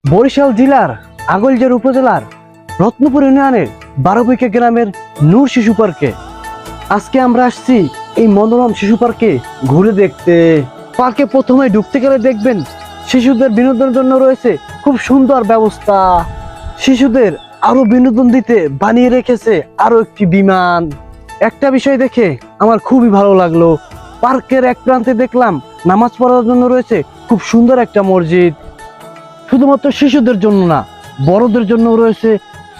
বরিশাল জেলার আগৈলঝাড় উপজেলার রত্নপুর ইউনিয়নের 12 বিঘা গ্রামের নূর শিশু পার্কে আজকে আমরা আসছি এই মনোরম শিশু পার্কে ঘুরে দেখতে। পার্কে প্রথমে ঢুকতে গেলে দেখবেন শিশুদের বিনোদনের জন্য রয়েছে খুব সুন্দর ব্যবস্থা। শিশুদের আরো বিনোদন দিতে বানিয়ে রেখেছে আরো একটি বিমান। একটা বিষয় দেখে আমার খুবই ভালো লাগলো, পার্কের এক প্রান্তে দেখলাম নামাজ পড়ার জন্য রয়েছে খুব সুন্দর একটা মসজিদ। শুধুমাত্র শিশুদের জন্য না, বড়দের জন্য রয়েছে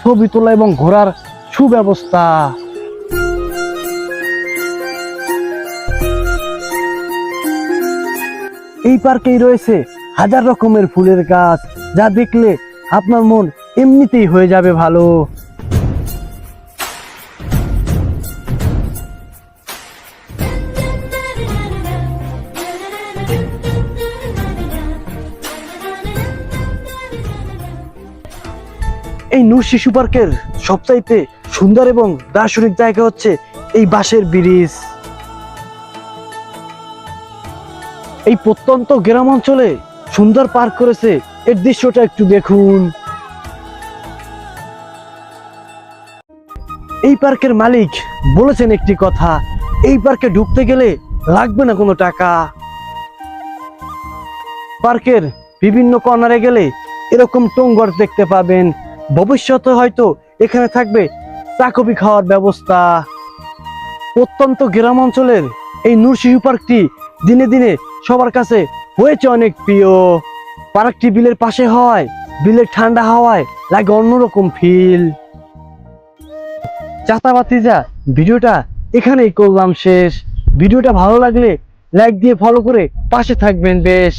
ছবি তোলা এবং ঘোরার সুব্যবস্থা। এই পার্কেই রয়েছে হাজার রকমের ফুলের গাছ, যা দেখলে আপনার মন এমনিতেই হয়ে যাবে ভালো। এই নূর শিশু পার্কের সবচাইতে সুন্দর এবং দার্শনিক জায়গা হচ্ছে এই বাঁশের ব্রিজ। এই প্রত্যন্ত গ্রাম অঞ্চলে সুন্দর পার্ক করেছে, এর দৃশ্যটা একটু দেখুন। এই পার্কের মালিক বলেছেন একটি কথা, এই পার্কে ঢুকতে গেলে লাগবে না কোনো টাকা। পার্কের বিভিন্ন কর্নারে গেলে এরকম টোঙ্গর দেখতে পাবেন। ভবিষ্যতে হয়তো এখানে থাকবে চা কফি খাওয়ার ব্যবস্থা। প্রত্যন্ত গ্রাম অঞ্চলের এই নূর শিশু পার্কটি দিনে দিনে সবার কাছে হয়েছে অনেক প্রিয়। পার্কটি বিলের পাশে হয়, বিলের ঠান্ডা হাওয়ায় লাগে অন্যরকম ফিল। চাতাবাতিজা ভিডিওটা এখানেই করলাম শেষ। ভিডিওটা ভালো লাগলে লাইক দিয়ে ফলো করে পাশে থাকবেন বেশ।